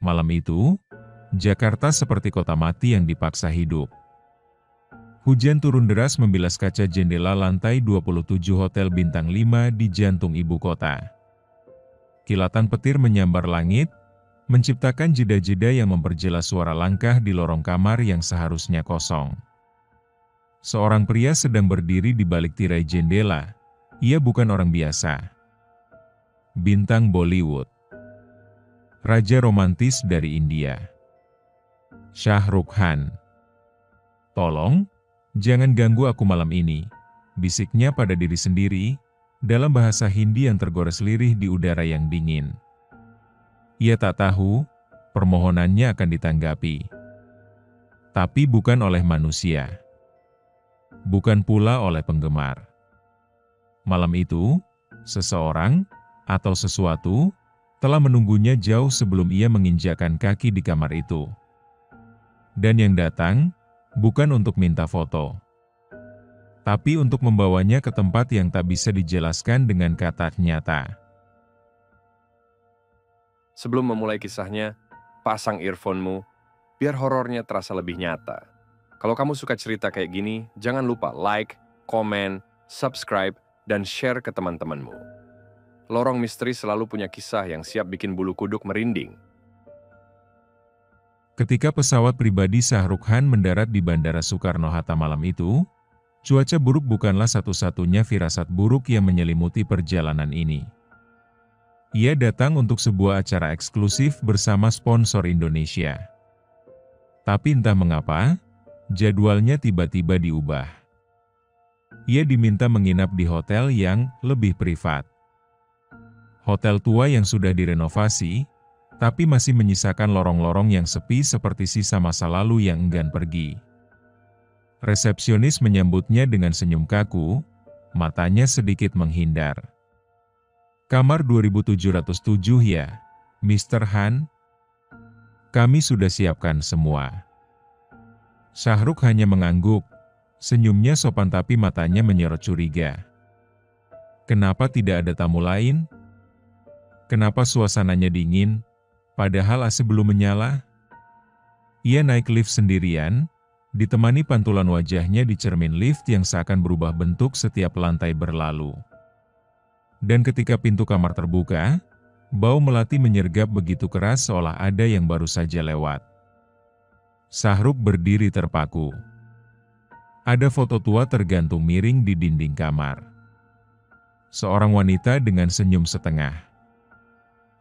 Malam itu, Jakarta seperti kota mati yang dipaksa hidup. Hujan turun deras membilas kaca jendela lantai 27 Hotel Bintang 5 di jantung ibu kota. Kilatan petir menyambar langit, menciptakan jeda-jeda yang memperjelas suara langkah di lorong kamar yang seharusnya kosong. Seorang pria sedang berdiri di balik tirai jendela. Ia bukan orang biasa. Bintang Bollywood. Raja romantis dari India. Shah Rukh Khan. "Tolong, jangan ganggu aku malam ini," bisiknya pada diri sendiri, dalam bahasa Hindi yang tergores lirih di udara yang dingin. Ia tak tahu, permohonannya akan ditanggapi. Tapi bukan oleh manusia. Bukan pula oleh penggemar. Malam itu, seseorang, atau sesuatu, telah menunggunya jauh sebelum ia menginjakkan kaki di kamar itu. Dan yang datang, bukan untuk minta foto, tapi untuk membawanya ke tempat yang tak bisa dijelaskan dengan kata nyata. Sebelum memulai kisahnya, pasang earphone-mu, biar horornya terasa lebih nyata. Kalau kamu suka cerita kayak gini, jangan lupa like, komen, subscribe, dan share ke teman-temanmu. Lorong Misteri selalu punya kisah yang siap bikin bulu kuduk merinding. Ketika pesawat pribadi Shah Rukh Khan mendarat di Bandara Soekarno-Hatta malam itu, cuaca buruk bukanlah satu-satunya firasat buruk yang menyelimuti perjalanan ini. Ia datang untuk sebuah acara eksklusif bersama sponsor Indonesia. Tapi entah mengapa, jadwalnya tiba-tiba diubah. Ia diminta menginap di hotel yang lebih privat. Hotel tua yang sudah direnovasi, tapi masih menyisakan lorong-lorong yang sepi seperti sisa masa lalu yang enggan pergi. Resepsionis menyambutnya dengan senyum kaku, matanya sedikit menghindar. "Kamar 2707 ya, Mr. Han? Kami sudah siapkan semua." Shah Rukh hanya mengangguk, senyumnya sopan tapi matanya menyorot curiga. Kenapa tidak ada tamu lain? Kenapa suasananya dingin? Padahal AC belum menyala. Ia naik lift sendirian, ditemani pantulan wajahnya di cermin lift yang seakan berubah bentuk setiap lantai berlalu. Dan ketika pintu kamar terbuka, bau melati menyergap begitu keras seolah ada yang baru saja lewat. Shah Rukh berdiri terpaku. Ada foto tua tergantung miring di dinding kamar. Seorang wanita dengan senyum setengah.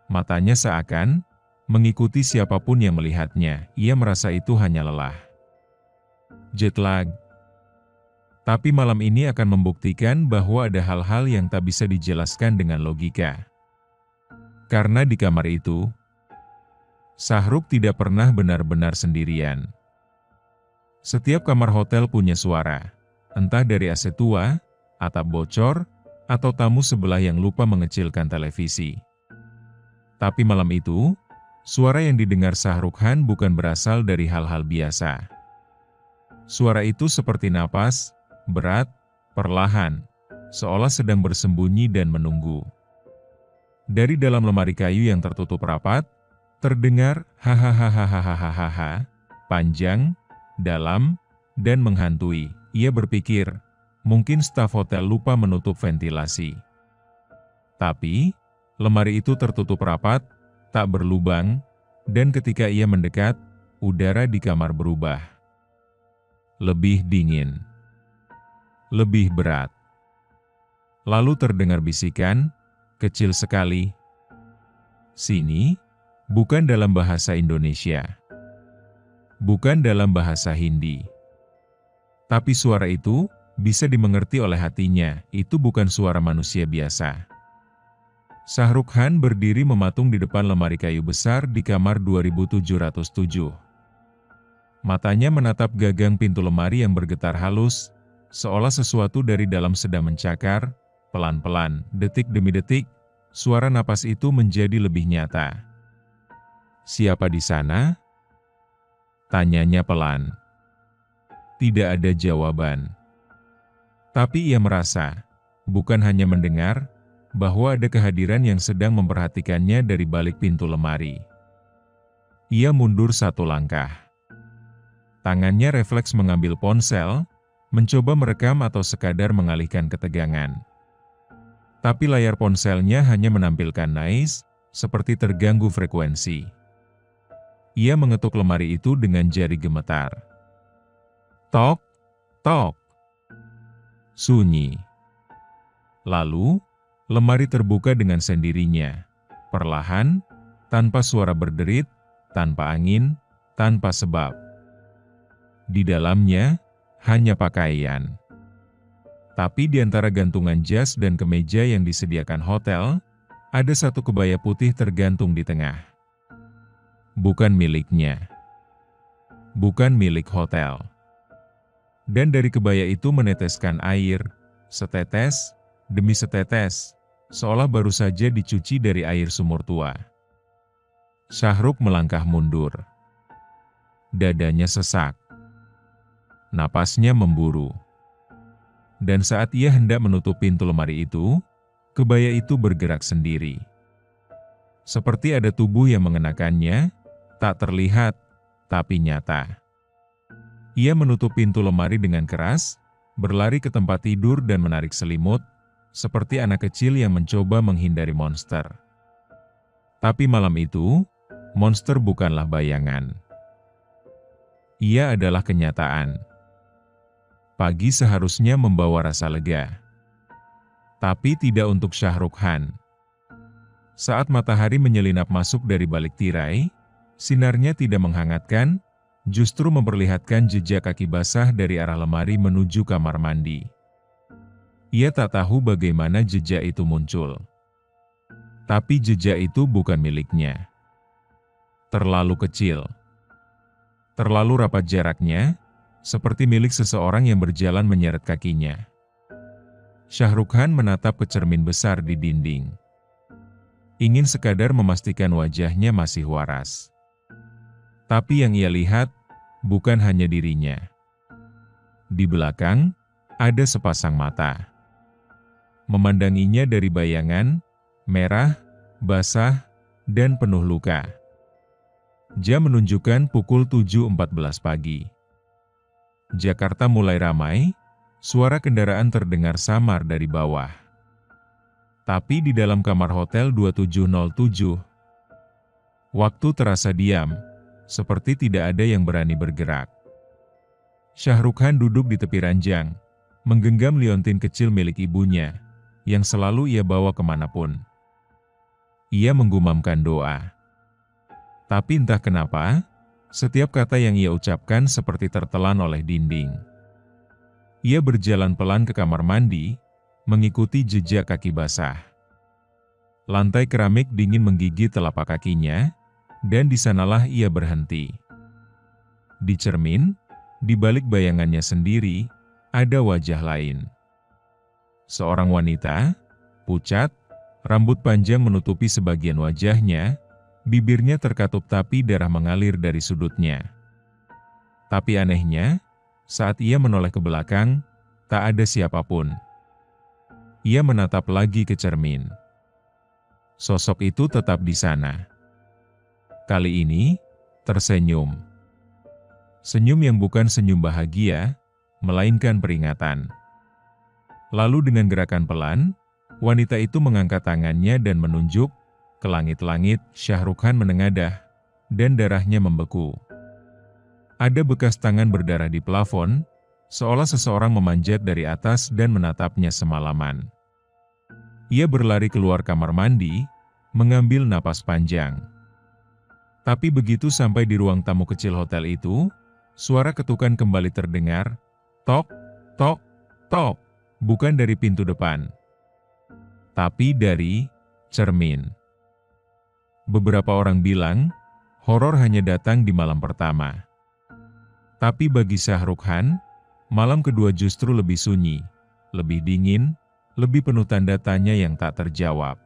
Matanya seakan mengikuti siapapun yang melihatnya, ia merasa itu hanya lelah. Jet lag. Tapi malam ini akan membuktikan bahwa ada hal-hal yang tak bisa dijelaskan dengan logika. Karena di kamar itu, Shah Rukh tidak pernah benar-benar sendirian. Setiap kamar hotel punya suara, entah dari AC tua, atap bocor, atau tamu sebelah yang lupa mengecilkan televisi. Tapi malam itu, suara yang didengar Shah Rukh Khan bukan berasal dari hal-hal biasa. Suara itu seperti napas, berat, perlahan, seolah sedang bersembunyi dan menunggu. Dari dalam lemari kayu yang tertutup rapat, terdengar hahaha, panjang, dalam, dan menghantui. Ia berpikir, mungkin staf hotel lupa menutup ventilasi. Tapi, lemari itu tertutup rapat, tak berlubang, dan ketika ia mendekat, udara di kamar berubah. Lebih dingin. Lebih berat. Lalu terdengar bisikan, kecil sekali. "Sini," bukan dalam bahasa Indonesia. Bukan dalam bahasa Hindi. Tapi suara itu bisa dimengerti oleh hatinya, itu bukan suara manusia biasa. Shah Rukh Khan berdiri mematung di depan lemari kayu besar di kamar 2707. Matanya menatap gagang pintu lemari yang bergetar halus, seolah sesuatu dari dalam sedang mencakar. Pelan-pelan, detik demi detik, suara napas itu menjadi lebih nyata. "Siapa di sana?" tanyanya pelan. Tidak ada jawaban. Tapi ia merasa, bukan hanya mendengar, bahwa ada kehadiran yang sedang memperhatikannya dari balik pintu lemari. Ia mundur satu langkah. Tangannya refleks mengambil ponsel, mencoba merekam atau sekadar mengalihkan ketegangan. Tapi layar ponselnya hanya menampilkan noise, seperti terganggu frekuensi. Ia mengetuk lemari itu dengan jari gemetar. Tok, tok. Sunyi. Lalu, lemari terbuka dengan sendirinya, perlahan, tanpa suara berderit, tanpa angin, tanpa sebab. Di dalamnya, hanya pakaian. Tapi di antara gantungan jas dan kemeja yang disediakan hotel, ada satu kebaya putih tergantung di tengah. Bukan miliknya. Bukan milik hotel. Dan dari kebaya itu meneteskan air, setetes demi setetes, seolah baru saja dicuci dari air sumur tua. Syahrukh melangkah mundur. Dadanya sesak. Napasnya memburu. Dan saat ia hendak menutup pintu lemari itu, kebaya itu bergerak sendiri. Seperti ada tubuh yang mengenakannya, tak terlihat, tapi nyata. Ia menutup pintu lemari dengan keras, berlari ke tempat tidur dan menarik selimut, seperti anak kecil yang mencoba menghindari monster. Tapi malam itu, monster bukanlah bayangan. Ia adalah kenyataan. Pagi seharusnya membawa rasa lega. Tapi tidak untuk Syahrukh Khan. Saat matahari menyelinap masuk dari balik tirai, sinarnya tidak menghangatkan, justru memperlihatkan jejak kaki basah dari arah lemari menuju kamar mandi. Ia tak tahu bagaimana jejak itu muncul. Tapi jejak itu bukan miliknya. Terlalu kecil. Terlalu rapat jaraknya, seperti milik seseorang yang berjalan menyeret kakinya. Syahrukh Khan menatap ke cermin besar di dinding. Ingin sekadar memastikan wajahnya masih waras. Tapi yang ia lihat, bukan hanya dirinya. Di belakang, ada sepasang mata. Memandanginya dari bayangan, merah, basah, dan penuh luka. Jam menunjukkan pukul 7.14 pagi. Jakarta mulai ramai, suara kendaraan terdengar samar dari bawah. Tapi di dalam kamar hotel 2707, waktu terasa diam, seperti tidak ada yang berani bergerak. Syahrukh Khan duduk di tepi ranjang, menggenggam liontin kecil milik ibunya, yang selalu ia bawa kemanapun. Ia menggumamkan doa. Tapi entah kenapa, setiap kata yang ia ucapkan seperti tertelan oleh dinding. Ia berjalan pelan ke kamar mandi, mengikuti jejak kaki basah. Lantai keramik dingin menggigit telapak kakinya, dan di sanalah ia berhenti. Di cermin, di balik bayangannya sendiri, ada wajah lain. Seorang wanita, pucat, rambut panjang menutupi sebagian wajahnya, bibirnya terkatup tapi darah mengalir dari sudutnya. Tapi anehnya, saat ia menoleh ke belakang, tak ada siapapun. Ia menatap lagi ke cermin. Sosok itu tetap di sana. Kali ini, tersenyum. Senyum yang bukan senyum bahagia, melainkan peringatan. Lalu dengan gerakan pelan, wanita itu mengangkat tangannya dan menunjuk ke langit-langit. Syahrukh Khan menengadah, dan darahnya membeku. Ada bekas tangan berdarah di plafon, seolah seseorang memanjat dari atas dan menatapnya semalaman. Ia berlari keluar kamar mandi, mengambil napas panjang. Tapi begitu sampai di ruang tamu kecil hotel itu, suara ketukan kembali terdengar, tok, tok, tok, bukan dari pintu depan, tapi dari cermin. Beberapa orang bilang, horor hanya datang di malam pertama. Tapi bagi Syahrukh Khan, malam kedua justru lebih sunyi, lebih dingin, lebih penuh tanda tanya yang tak terjawab.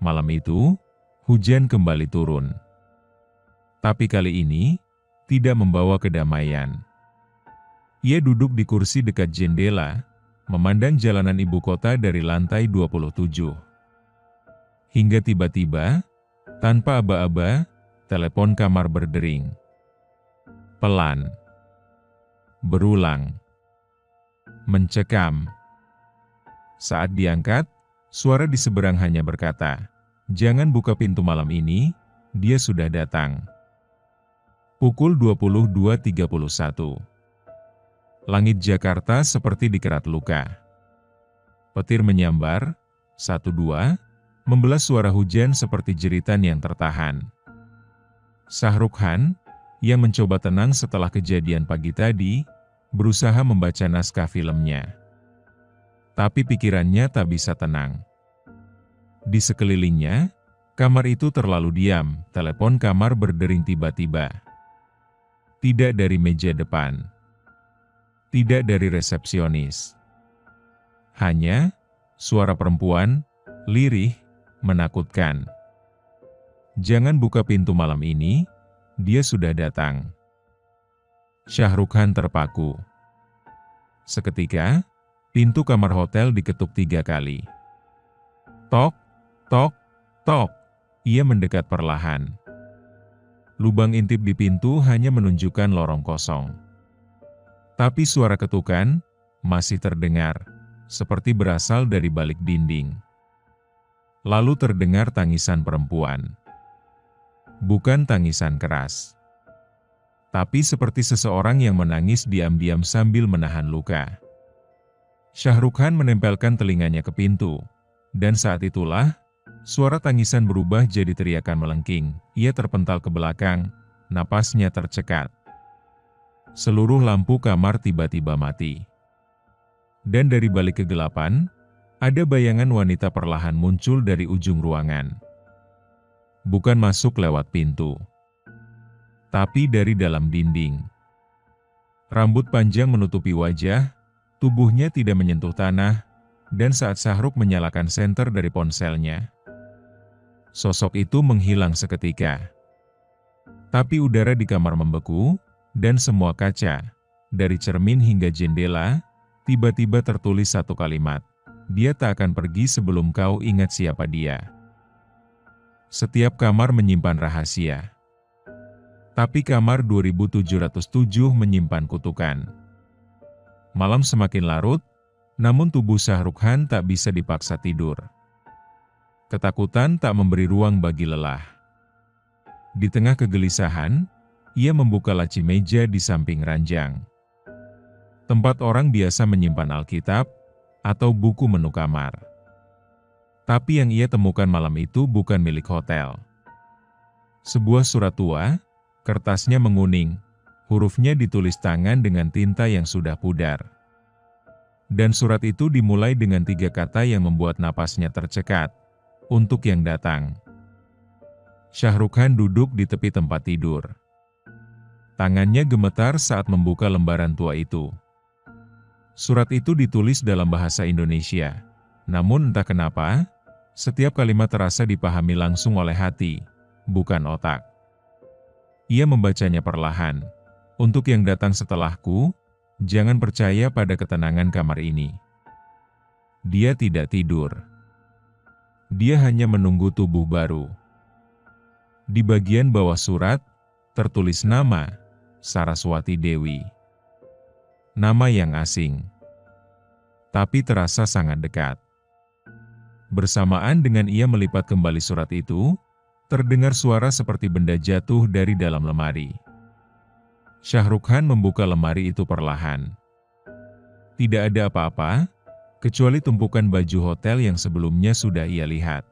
Malam itu, hujan kembali turun. Tapi kali ini, tidak membawa kedamaian. Ia duduk di kursi dekat jendela, memandang jalanan ibu kota dari lantai 27. Hingga tiba-tiba, tanpa aba-aba, Telepon kamar berdering. Pelan. Berulang. Mencekam. Saat diangkat, suara di seberang hanya berkata, "Jangan buka pintu malam ini, dia sudah datang." Pukul 22.31. Langit Jakarta seperti dikerat luka. Petir menyambar, 1-2, membelas suara hujan seperti jeritan yang tertahan. Shahrukh Khan, yang mencoba tenang setelah kejadian pagi tadi, berusaha membaca naskah filmnya. Tapi pikirannya tak bisa tenang. Di sekelilingnya, kamar itu terlalu diam, telepon kamar berdering tiba-tiba. Tidak dari meja depan. Tidak dari resepsionis. Hanya suara perempuan, lirih, menakutkan. "Jangan buka pintu malam ini, dia sudah datang." Shahrukh Khan terpaku. Seketika, pintu kamar hotel diketuk 3 kali. Tok, tok, tok. Ia mendekat perlahan. Lubang intip di pintu hanya menunjukkan lorong kosong. Tapi suara ketukan masih terdengar, seperti berasal dari balik dinding. Lalu terdengar tangisan perempuan. Bukan tangisan keras, tapi seperti seseorang yang menangis diam-diam sambil menahan luka. Shahrukh Khan menempelkan telinganya ke pintu, dan saat itulah, suara tangisan berubah jadi teriakan melengking. Ia terpental ke belakang, napasnya tercekat. Seluruh lampu kamar tiba-tiba mati. Dan dari balik kegelapan, ada bayangan wanita perlahan muncul dari ujung ruangan. Bukan masuk lewat pintu, tapi dari dalam dinding. Rambut panjang menutupi wajah, tubuhnya tidak menyentuh tanah, dan saat Shahrukh menyalakan senter dari ponselnya, sosok itu menghilang seketika. Tapi udara di kamar membeku, dan semua kaca, dari cermin hingga jendela, tiba-tiba tertulis satu kalimat, "Dia tak akan pergi sebelum kau ingat siapa dia." Setiap kamar menyimpan rahasia. Tapi kamar 2707 menyimpan kutukan. Malam semakin larut, namun tubuh Shahrukh Khan tak bisa dipaksa tidur. Ketakutan tak memberi ruang bagi lelah. Di tengah kegelisahan, ia membuka laci meja di samping ranjang. Tempat orang biasa menyimpan Alkitab atau buku menu kamar. Tapi yang ia temukan malam itu bukan milik hotel. Sebuah surat tua, kertasnya menguning, hurufnya ditulis tangan dengan tinta yang sudah pudar. Dan surat itu dimulai dengan 3 kata yang membuat napasnya tercekat. Untuk yang datang. Shahrukh Khan duduk di tepi tempat tidur. Tangannya gemetar saat membuka lembaran tua itu. Surat itu ditulis dalam bahasa Indonesia. Namun entah kenapa, setiap kalimat terasa dipahami langsung oleh hati, bukan otak. Ia membacanya perlahan. Untuk yang datang setelahku, jangan percaya pada ketenangan kamar ini. Dia tidak tidur. Dia hanya menunggu tubuh baru. Di bagian bawah surat, tertulis nama, Saraswati Dewi. Nama yang asing, tapi terasa sangat dekat. Bersamaan dengan ia melipat kembali surat itu, terdengar suara seperti benda jatuh dari dalam lemari. Shahrukh Khan membuka lemari itu perlahan. Tidak ada apa-apa, kecuali tumpukan baju hotel yang sebelumnya sudah ia lihat.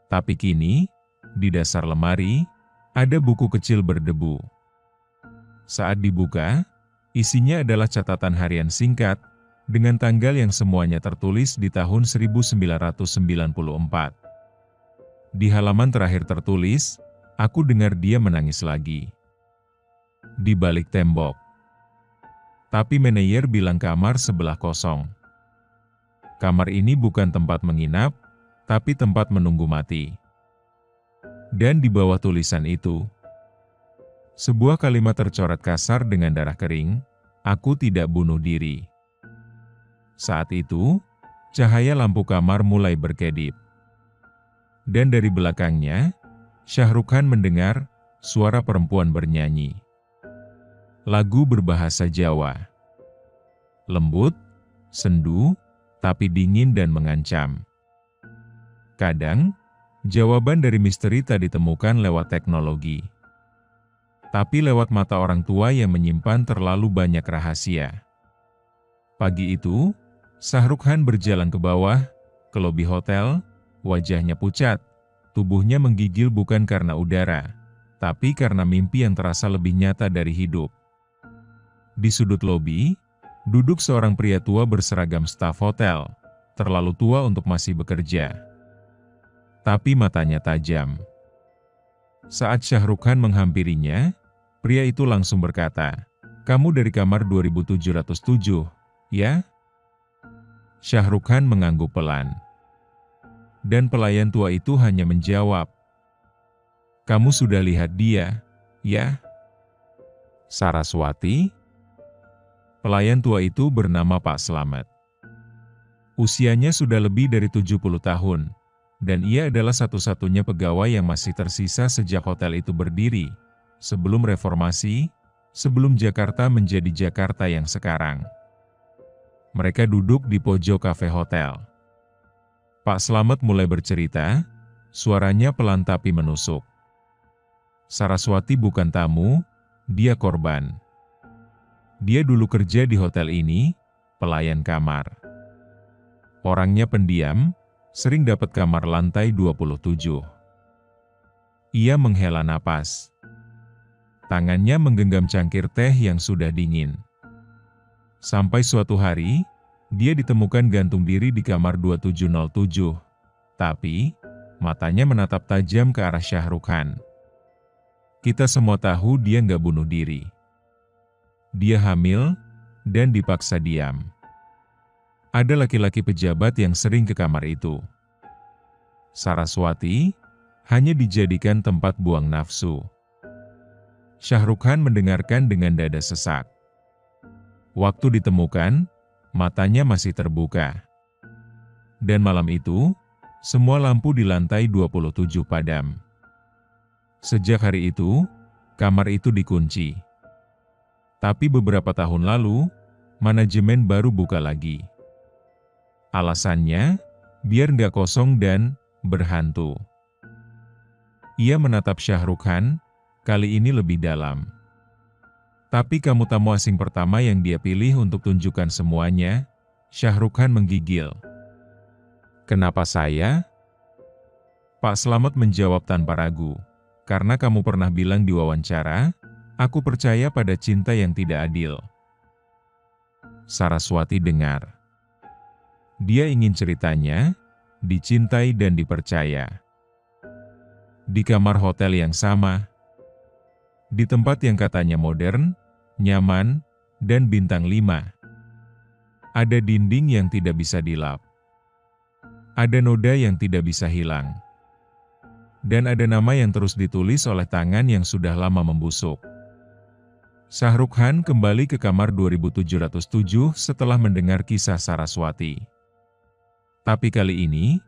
Tapi kini, di dasar lemari, ada buku kecil berdebu. Saat dibuka, isinya adalah catatan harian singkat, dengan tanggal yang semuanya tertulis di tahun 1994. Di halaman terakhir tertulis, "Aku dengar dia menangis lagi." Di balik tembok. Tapi manajer bilang kamar sebelah kosong. Kamar ini bukan tempat menginap, tapi tempat menunggu mati. Dan di bawah tulisan itu, sebuah kalimat tercoret kasar dengan darah kering, "Aku tidak bunuh diri." Saat itu, cahaya lampu kamar mulai berkedip. Dan dari belakangnya, Shah Rukh Khan mendengar suara perempuan bernyanyi. Lagu berbahasa Jawa. Lembut, sendu, tapi dingin dan mengancam. Kadang, jawaban dari misteri tak ditemukan lewat teknologi, tapi lewat mata orang tua yang menyimpan terlalu banyak rahasia. Pagi itu, Shah Rukh Khan berjalan ke bawah, ke lobi hotel, wajahnya pucat, tubuhnya menggigil bukan karena udara, tapi karena mimpi yang terasa lebih nyata dari hidup. Di sudut lobi, duduk seorang pria tua berseragam staf hotel, terlalu tua untuk masih bekerja. Tapi matanya tajam. Saat Shah Rukh Khan menghampirinya, pria itu langsung berkata, "Kamu dari kamar 2707, ya?" Shah Rukh Khan mengangguk pelan. Dan pelayan tua itu hanya menjawab, "Kamu sudah lihat dia, ya?" Saraswati? Pelayan tua itu bernama Pak Slamet. Usianya sudah lebih dari 70 tahun, dan ia adalah satu-satunya pegawai yang masih tersisa sejak hotel itu berdiri, sebelum reformasi, sebelum Jakarta menjadi Jakarta yang sekarang. Mereka duduk di pojok kafe hotel. Pak Slamet mulai bercerita, suaranya pelan tapi menusuk. Saraswati bukan tamu, dia korban. Dia dulu kerja di hotel ini, pelayan kamar. Orangnya pendiam, sering dapat kamar lantai 27. Ia menghela napas. Tangannya menggenggam cangkir teh yang sudah dingin. Sampai suatu hari, dia ditemukan gantung diri di kamar 2707. Tapi, matanya menatap tajam ke arah Shah Rukh Khan. Kita semua tahu dia nggak bunuh diri. Dia hamil, dan dipaksa diam. Ada laki-laki pejabat yang sering ke kamar itu. Saraswati hanya dijadikan tempat buang nafsu. Shah Rukh Khan mendengarkan dengan dada sesak. Waktu ditemukan, matanya masih terbuka. Dan malam itu, semua lampu di lantai 27 padam. Sejak hari itu, kamar itu dikunci. Tapi beberapa tahun lalu, manajemen baru buka lagi. Alasannya, biar nggak kosong dan berhantu. Ia menatap Shah Rukh Khan, kali ini lebih dalam. Tapi kamu tamu asing pertama yang dia pilih untuk tunjukkan semuanya. Shah Rukh Khan menggigil. Kenapa saya? Pak Slamet menjawab tanpa ragu. Karena kamu pernah bilang di wawancara, aku percaya pada cinta yang tidak adil. Saraswati dengar. Dia ingin ceritanya, dicintai dan dipercaya. Di kamar hotel yang sama, di tempat yang katanya modern, nyaman, dan bintang 5. Ada dinding yang tidak bisa dilap. Ada noda yang tidak bisa hilang. Dan ada nama yang terus ditulis oleh tangan yang sudah lama membusuk. Shah Rukh Khan kembali ke kamar 2707 setelah mendengar kisah Saraswati. Tapi kali ini,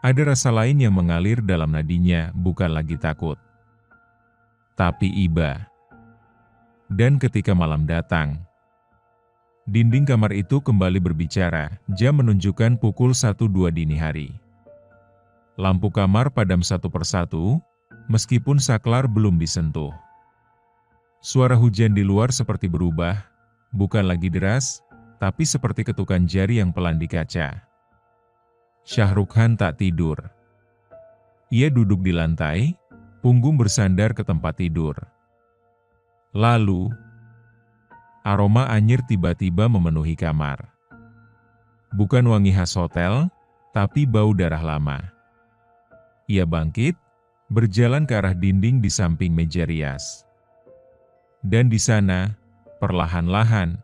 ada rasa lain yang mengalir dalam nadinya, bukan lagi takut, tapi iba. Dan ketika malam datang, dinding kamar itu kembali berbicara, jam menunjukkan pukul 1.02 dini hari. Lampu kamar padam satu persatu, meskipun saklar belum disentuh. Suara hujan di luar seperti berubah, bukan lagi deras, tapi seperti ketukan jari yang pelan di kaca. Shah Rukh Khan tak tidur. Ia duduk di lantai, punggung bersandar ke tempat tidur. Lalu, aroma anyir tiba-tiba memenuhi kamar. Bukan wangi khas hotel, tapi bau darah lama. Ia bangkit, berjalan ke arah dinding di samping meja rias. Dan di sana, perlahan-lahan,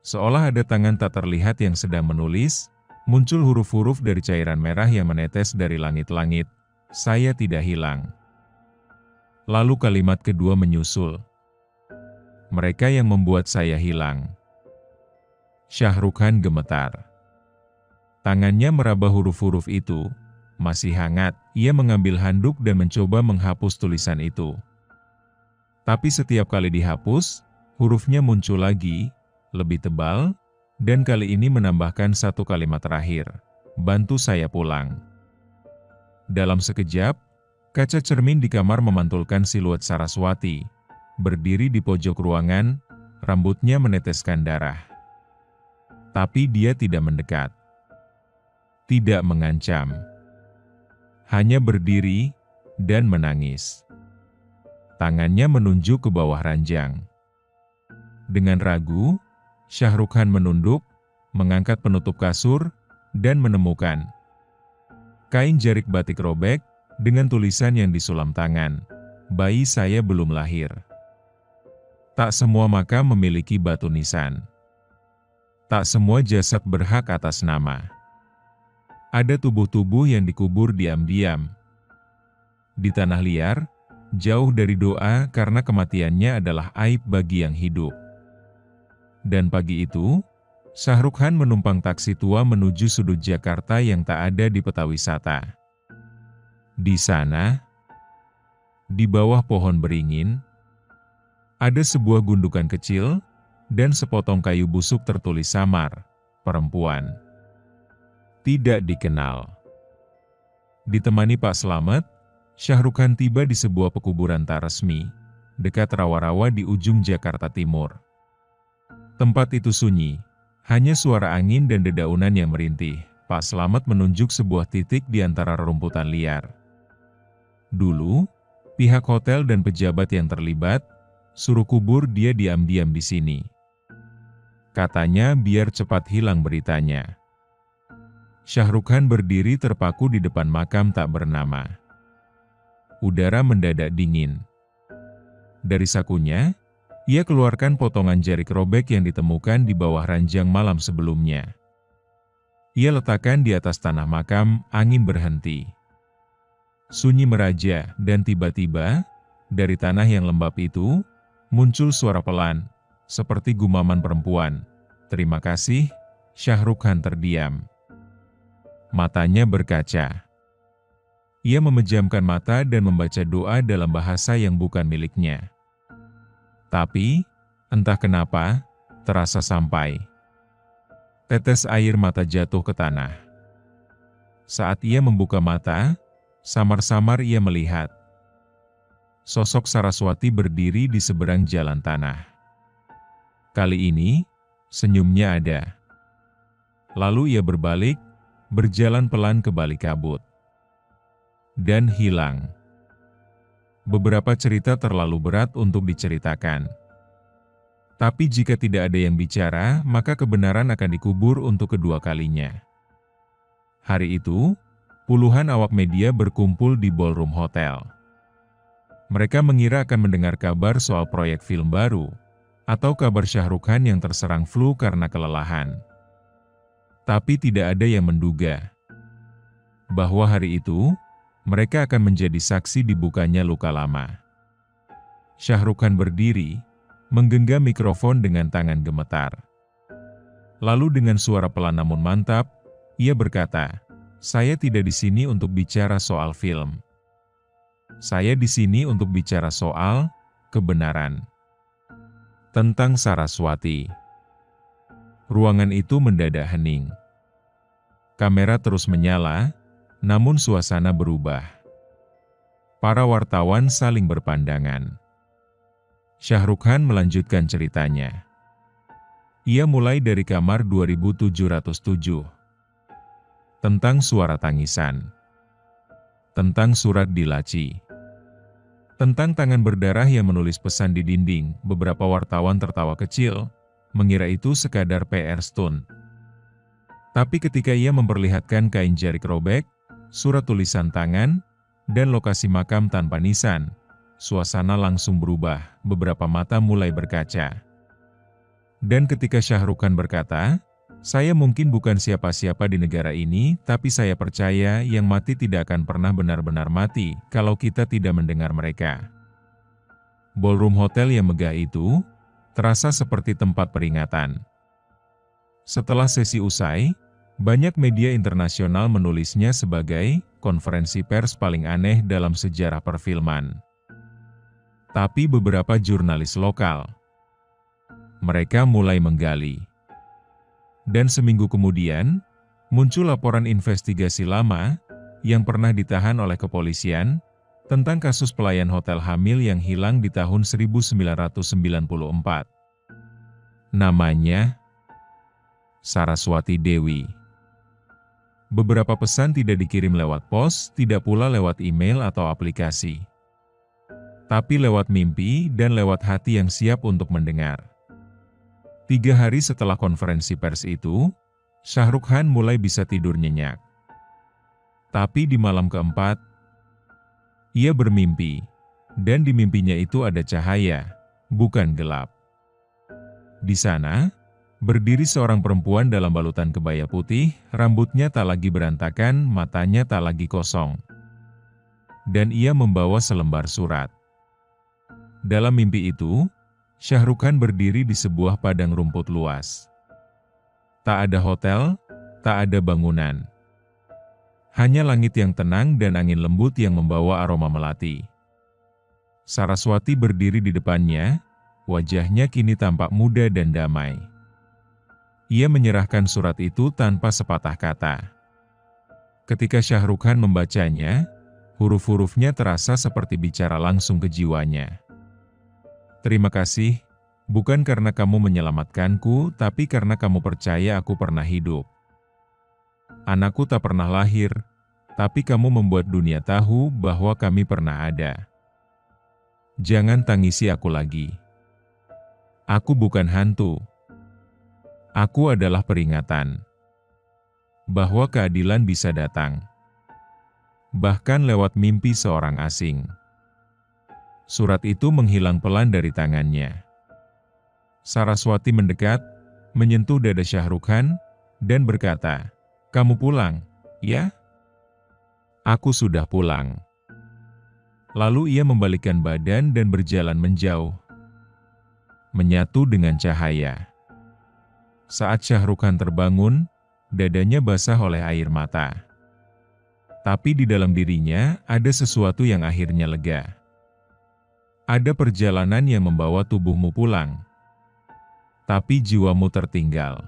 seolah ada tangan tak terlihat yang sedang menulis, muncul huruf-huruf dari cairan merah yang menetes dari langit-langit. Saya tidak hilang. Lalu kalimat kedua menyusul. Mereka yang membuat saya hilang. Shah Rukh Khan gemetar. Tangannya meraba huruf-huruf itu, masih hangat. Ia mengambil handuk dan mencoba menghapus tulisan itu. Tapi setiap kali dihapus, hurufnya muncul lagi, lebih tebal, dan kali ini menambahkan satu kalimat terakhir, "Bantu saya pulang." Dalam sekejap, kaca cermin di kamar memantulkan siluet Saraswati, berdiri di pojok ruangan, rambutnya meneteskan darah. Tapi dia tidak mendekat. Tidak mengancam. Hanya berdiri dan menangis. Tangannya menunjuk ke bawah ranjang. Dengan ragu, Shah Rukh Khan menunduk, mengangkat penutup kasur, dan menemukan kain jarik batik robek dengan tulisan yang disulam tangan, "Bayi saya belum lahir." Tak semua makam memiliki batu nisan. Tak semua jasad berhak atas nama. Ada tubuh-tubuh yang dikubur diam-diam di tanah liar, jauh dari doa karena kematiannya adalah aib bagi yang hidup. Dan pagi itu, Shah Rukh Khan menumpang taksi tua menuju sudut Jakarta yang tak ada di peta wisata. Di sana, di bawah pohon beringin, ada sebuah gundukan kecil dan sepotong kayu busuk tertulis samar, "Perempuan tidak dikenal." Ditemani Pak Slamet, Shah Rukh Khan tiba di sebuah pekuburan tak resmi, dekat rawa-rawa di ujung Jakarta Timur. Tempat itu sunyi, hanya suara angin dan dedaunan yang merintih. Pak Slamet menunjuk sebuah titik di antara rerumputan liar. Dulu, pihak hotel dan pejabat yang terlibat suruh kubur dia diam-diam di sini. Katanya biar cepat hilang beritanya. Shah Rukh Khan berdiri terpaku di depan makam tak bernama. Udara mendadak dingin. Dari sakunya, ia keluarkan potongan jarik robek yang ditemukan di bawah ranjang malam sebelumnya. Ia letakkan di atas tanah makam, angin berhenti. Sunyi meraja, dan tiba-tiba, dari tanah yang lembab itu, muncul suara pelan, seperti gumaman perempuan. "Terima kasih." Shah Rukh Khan terdiam. Matanya berkaca. Ia memejamkan mata dan membaca doa dalam bahasa yang bukan miliknya. Tapi, entah kenapa, terasa sampai. Tetes air mata jatuh ke tanah. Saat ia membuka mata, samar-samar ia melihat sosok Saraswati berdiri di seberang jalan tanah. Kali ini, senyumnya ada. Lalu ia berbalik, berjalan pelan ke balik kabut. Dan hilang. Beberapa cerita terlalu berat untuk diceritakan. Tapi jika tidak ada yang bicara, maka kebenaran akan dikubur untuk kedua kalinya. Hari itu, puluhan awak media berkumpul di ballroom hotel. Mereka mengira akan mendengar kabar soal proyek film baru, atau kabar Shah Rukh Khan yang terserang flu karena kelelahan. Tapi tidak ada yang menduga bahwa hari itu, mereka akan menjadi saksi dibukanya luka lama. Shah Rukh Khan berdiri, menggenggam mikrofon dengan tangan gemetar. Lalu dengan suara pelan namun mantap, ia berkata, "Saya tidak di sini untuk bicara soal film. Saya di sini untuk bicara soal kebenaran. Tentang Saraswati." Ruangan itu mendadak hening. Kamera terus menyala, namun suasana berubah. Para wartawan saling berpandangan. Shah Rukh Khan melanjutkan ceritanya. Ia mulai dari kamar 2707. Tentang suara tangisan. Tentang surat di laci. Tentang tangan berdarah yang menulis pesan di dinding. Beberapa wartawan tertawa kecil, mengira itu sekadar PR stunt. Tapi ketika ia memperlihatkan kain jarik robek, surat tulisan tangan, dan lokasi makam tanpa nisan, suasana langsung berubah, beberapa mata mulai berkaca. Dan ketika Shah Rukh Khan berkata, "Saya mungkin bukan siapa-siapa di negara ini, tapi saya percaya yang mati tidak akan pernah benar-benar mati kalau kita tidak mendengar mereka." Ballroom hotel yang megah itu terasa seperti tempat peringatan. Setelah sesi usai, banyak media internasional menulisnya sebagai konferensi pers paling aneh dalam sejarah perfilman. Tapi beberapa jurnalis lokal, mereka mulai menggali. Dan seminggu kemudian, muncul laporan investigasi lama yang pernah ditahan oleh kepolisian tentang kasus pelayan hotel hamil yang hilang di tahun 1994. Namanya Saraswati Dewi. Beberapa pesan tidak dikirim lewat pos, tidak pula lewat email atau aplikasi, tapi lewat mimpi dan lewat hati yang siap untuk mendengar. 3 hari setelah konferensi pers itu, Shah Rukh Khan mulai bisa tidur nyenyak. Tapi di malam keempat, ia bermimpi, dan di mimpinya itu ada cahaya, bukan gelap. Di sana, berdiri seorang perempuan dalam balutan kebaya putih, rambutnya tak lagi berantakan, matanya tak lagi kosong. Dan ia membawa selembar surat. Dalam mimpi itu, Shah Rukh Khan berdiri di sebuah padang rumput luas. Tak ada hotel, tak ada bangunan. Hanya langit yang tenang dan angin lembut yang membawa aroma melati. Saraswati berdiri di depannya, wajahnya kini tampak muda dan damai. Ia menyerahkan surat itu tanpa sepatah kata. Ketika Shah Rukh Khan membacanya, huruf-hurufnya terasa seperti bicara langsung ke jiwanya. Terima kasih, bukan karena kamu menyelamatkanku, tapi karena kamu percaya aku pernah hidup. Anakku tak pernah lahir, tapi kamu membuat dunia tahu bahwa kami pernah ada. Jangan tangisi aku lagi. Aku bukan hantu. Aku adalah peringatan bahwa keadilan bisa datang, bahkan lewat mimpi seorang asing. Surat itu menghilang pelan dari tangannya. Saraswati mendekat, menyentuh dada Shah Rukh Khan, dan berkata, "Kamu pulang, ya?" "Aku sudah pulang." Lalu ia membalikkan badan dan berjalan menjauh, menyatu dengan cahaya. Saat Shah Rukh Khan terbangun, dadanya basah oleh air mata. Tapi di dalam dirinya ada sesuatu yang akhirnya lega. Ada perjalanan yang membawa tubuhmu pulang, tapi jiwamu tertinggal.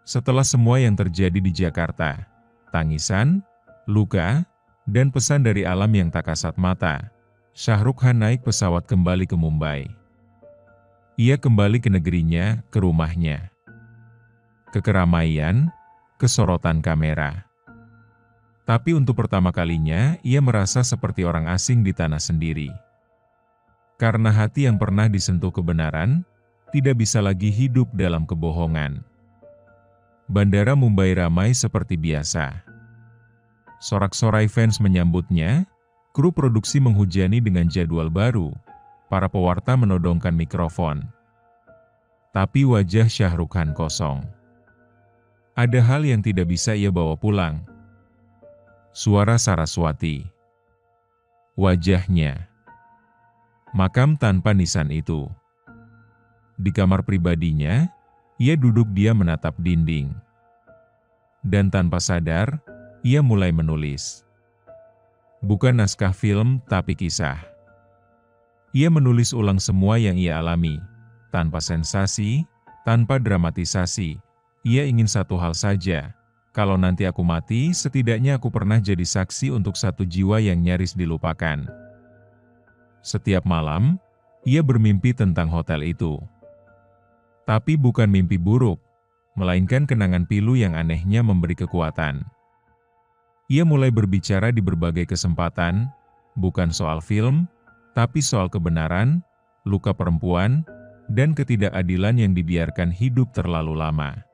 Setelah semua yang terjadi di Jakarta, tangisan, luka, dan pesan dari alam yang tak kasat mata, Shah Rukh Khan naik pesawat kembali ke Mumbai. Ia kembali ke negerinya, ke rumahnya. Ke keramaian, ke sorotan kamera. Tapi untuk pertama kalinya, ia merasa seperti orang asing di tanah sendiri. Karena hati yang pernah disentuh kebenaran, tidak bisa lagi hidup dalam kebohongan. Bandara Mumbai ramai seperti biasa. Sorak-sorai fans menyambutnya, kru produksi menghujani dengan jadwal baru, para pewarta menodongkan mikrofon. Tapi wajah Shah Rukh Khan kosong. Ada hal yang tidak bisa ia bawa pulang. Suara Saraswati. Wajahnya. Makam tanpa nisan itu. Di kamar pribadinya, ia duduk diam menatap dinding. Dan tanpa sadar, ia mulai menulis. Bukan naskah film, tapi kisah. Ia menulis ulang semua yang ia alami, tanpa sensasi, tanpa dramatisasi. Ia ingin satu hal saja, kalau nanti aku mati, setidaknya aku pernah jadi saksi untuk satu jiwa yang nyaris dilupakan. Setiap malam, ia bermimpi tentang hotel itu. Tapi bukan mimpi buruk, melainkan kenangan pilu yang anehnya memberi kekuatan. Ia mulai berbicara di berbagai kesempatan, bukan soal film, tapi soal kebenaran, luka perempuan, dan ketidakadilan yang dibiarkan hidup terlalu lama.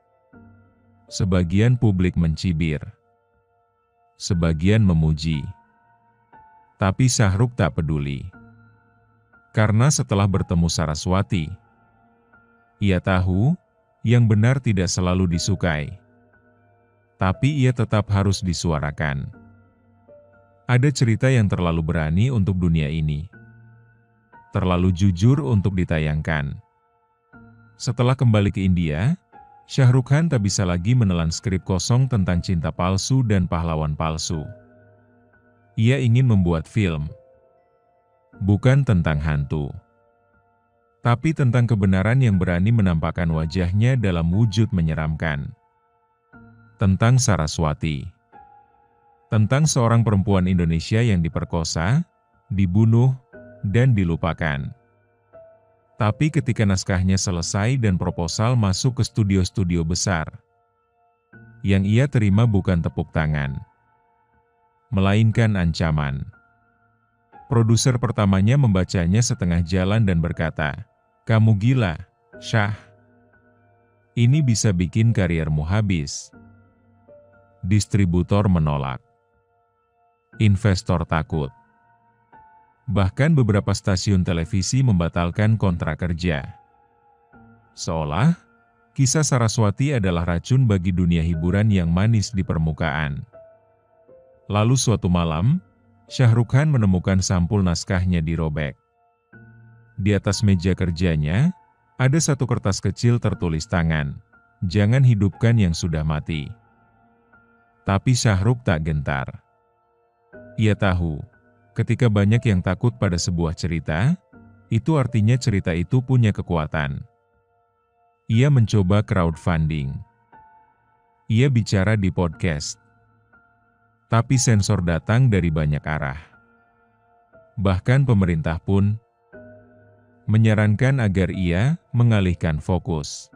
Sebagian publik mencibir, sebagian memuji. Tapi Shah Rukh tak peduli. Karena setelah bertemu Saraswati, ia tahu yang benar tidak selalu disukai. Tapi ia tetap harus disuarakan. Ada cerita yang terlalu berani untuk dunia ini. Terlalu jujur untuk ditayangkan. Setelah kembali ke India, Shah Rukh Khan tak bisa lagi menelan skrip kosong tentang cinta palsu dan pahlawan palsu. Ia ingin membuat film. Bukan tentang hantu, tapi tentang kebenaran yang berani menampakkan wajahnya dalam wujud menyeramkan. Tentang Saraswati. Tentang seorang perempuan Indonesia yang diperkosa, dibunuh, dan dilupakan. Tapi ketika naskahnya selesai dan proposal masuk ke studio-studio besar, yang ia terima bukan tepuk tangan, melainkan ancaman. Produser pertamanya membacanya setengah jalan dan berkata, "Kamu gila, Syah. Ini bisa bikin kariermu habis." Distributor menolak. Investor takut. Bahkan beberapa stasiun televisi membatalkan kontrak kerja. Seolah, kisah Saraswati adalah racun bagi dunia hiburan yang manis di permukaan. Lalu suatu malam, Shah Rukh Khan menemukan sampul naskahnya dirobek. Di atas meja kerjanya, ada satu kertas kecil tertulis tangan, "Jangan hidupkan yang sudah mati." Tapi Shah Rukh tak gentar. Ia tahu, ketika banyak yang takut pada sebuah cerita, itu artinya cerita itu punya kekuatan. Ia mencoba crowdfunding. Ia bicara di podcast. Tapi sensor datang dari banyak arah. Bahkan pemerintah pun menyarankan agar ia mengalihkan fokus.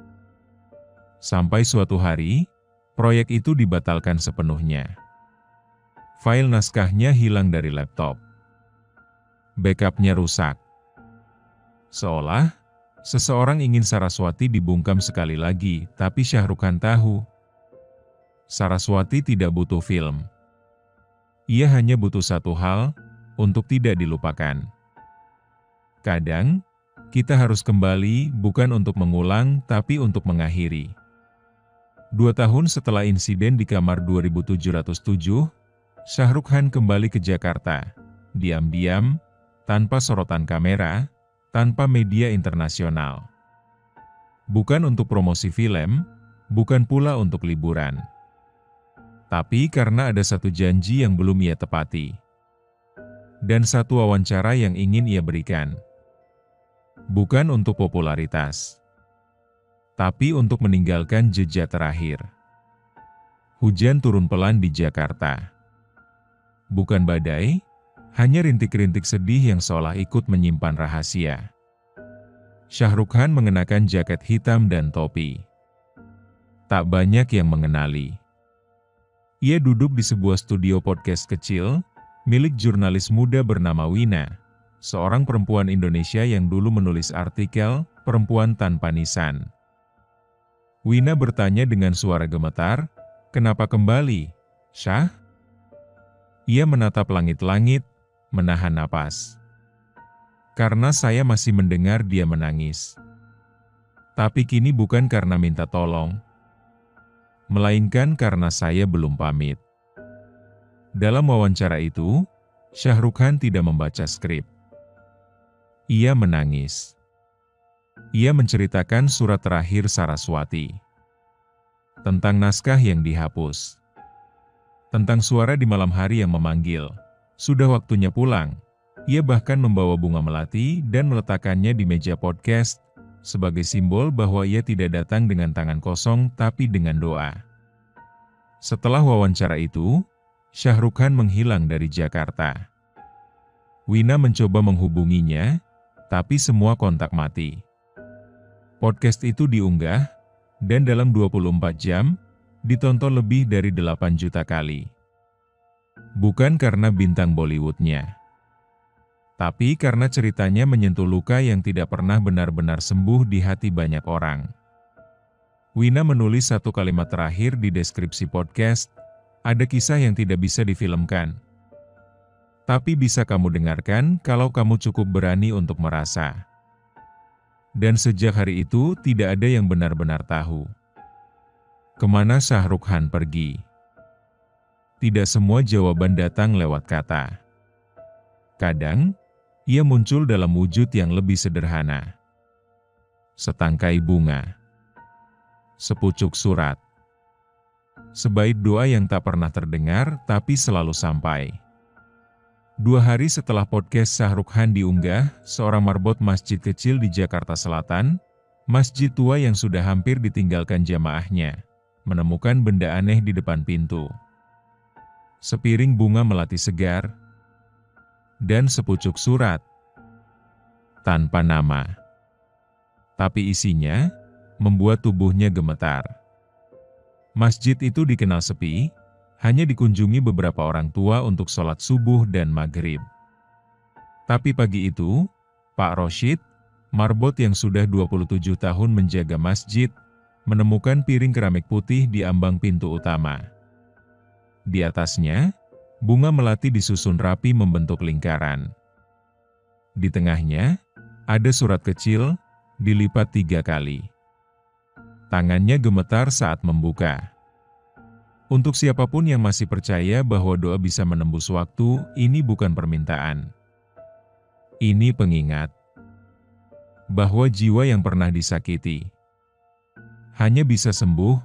Sampai suatu hari, proyek itu dibatalkan sepenuhnya. File naskahnya hilang dari laptop. Backupnya rusak. Seolah, seseorang ingin Saraswati dibungkam sekali lagi, tapi Shah Rukh Khan tahu, Saraswati tidak butuh film. Ia hanya butuh satu hal, untuk tidak dilupakan. Kadang, kita harus kembali bukan untuk mengulang, tapi untuk mengakhiri. 2 tahun setelah insiden di kamar 2707, Shah Rukh Khan kembali ke Jakarta, diam-diam, tanpa sorotan kamera, tanpa media internasional. Bukan untuk promosi film, bukan pula untuk liburan. Tapi karena ada satu janji yang belum ia tepati. Dan satu wawancara yang ingin ia berikan. Bukan untuk popularitas. Tapi untuk meninggalkan jejak terakhir. Hujan turun pelan di Jakarta. Bukan badai, hanya rintik-rintik sedih yang seolah ikut menyimpan rahasia. Shah Rukh Khan mengenakan jaket hitam dan topi. Tak banyak yang mengenali. Ia duduk di sebuah studio podcast kecil, milik jurnalis muda bernama Wina, seorang perempuan Indonesia yang dulu menulis artikel Perempuan Tanpa Nisan. Wina bertanya dengan suara gemetar, "Kenapa kembali, Syah?" Ia menatap langit-langit, menahan napas. "Karena saya masih mendengar dia menangis. Tapi kini bukan karena minta tolong, melainkan karena saya belum pamit." Dalam wawancara itu, Shah Rukh Khan tidak membaca skrip. Ia menangis. Ia menceritakan surat terakhir Saraswati. Tentang naskah yang dihapus. Tentang suara di malam hari yang memanggil. Sudah waktunya pulang. Ia bahkan membawa bunga melati dan meletakkannya di meja podcast, sebagai simbol bahwa ia tidak datang dengan tangan kosong tapi dengan doa. Setelah wawancara itu, Shah Rukh Khan menghilang dari Jakarta. Wina mencoba menghubunginya, tapi semua kontak mati. Podcast itu diunggah, dan dalam 24 jam, ditonton lebih dari 8 juta kali. Bukan karena bintang Bollywoodnya, tapi karena ceritanya menyentuh luka yang tidak pernah benar-benar sembuh di hati banyak orang. Wina menulis satu kalimat terakhir di deskripsi podcast, "Ada kisah yang tidak bisa difilmkan, tapi bisa kamu dengarkan kalau kamu cukup berani untuk merasa." Dan sejak hari itu tidak ada yang benar-benar tahu kemana Shah Rukh Khan pergi. Tidak semua jawaban datang lewat kata. Kadang, ia muncul dalam wujud yang lebih sederhana. Setangkai bunga, sepucuk surat, sebaik doa yang tak pernah terdengar tapi selalu sampai. 2 hari setelah podcast Shahrukh Khan diunggah, seorang marbot masjid kecil di Jakarta Selatan, masjid tua yang sudah hampir ditinggalkan jamaahnya, menemukan benda aneh di depan pintu. Sepiring bunga melati segar, dan sepucuk surat tanpa nama. Tapi isinya membuat tubuhnya gemetar. Masjid itu dikenal sepi, hanya dikunjungi beberapa orang tua untuk sholat subuh dan maghrib. Tapi pagi itu, Pak Roshid, marbot yang sudah 27 tahun menjaga masjid, menemukan piring keramik putih di ambang pintu utama. Di atasnya, bunga melati disusun rapi membentuk lingkaran. Di tengahnya, ada surat kecil, dilipat 3 kali. Tangannya gemetar saat membuka. Untuk siapapun yang masih percaya bahwa doa bisa menembus waktu, ini bukan permintaan. Ini pengingat bahwa jiwa yang pernah disakiti hanya bisa sembuh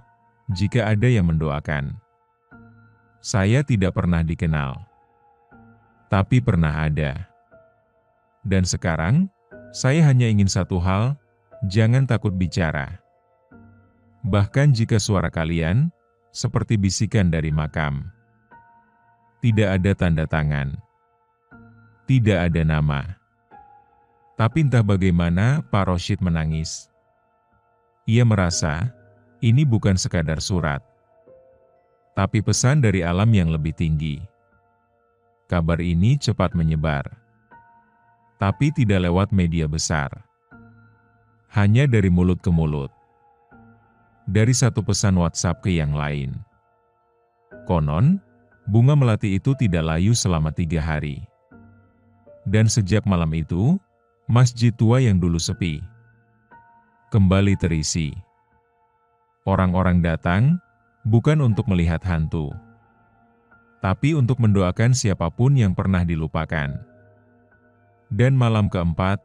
jika ada yang mendoakan. Saya tidak pernah dikenal, tapi pernah ada. Dan sekarang, saya hanya ingin satu hal, jangan takut bicara. Bahkan jika suara kalian seperti bisikan dari makam. Tidak ada tanda tangan. Tidak ada nama. Tapi entah bagaimana Pak Roshid menangis. Ia merasa, ini bukan sekadar surat, tapi pesan dari alam yang lebih tinggi. Kabar ini cepat menyebar. Tapi tidak lewat media besar. Hanya dari mulut ke mulut. Dari satu pesan WhatsApp ke yang lain. Konon, bunga melati itu tidak layu selama 3 hari. Dan sejak malam itu, masjid tua yang dulu sepi kembali terisi. Orang-orang datang, bukan untuk melihat hantu, tapi untuk mendoakan siapapun yang pernah dilupakan. Dan malam keempat,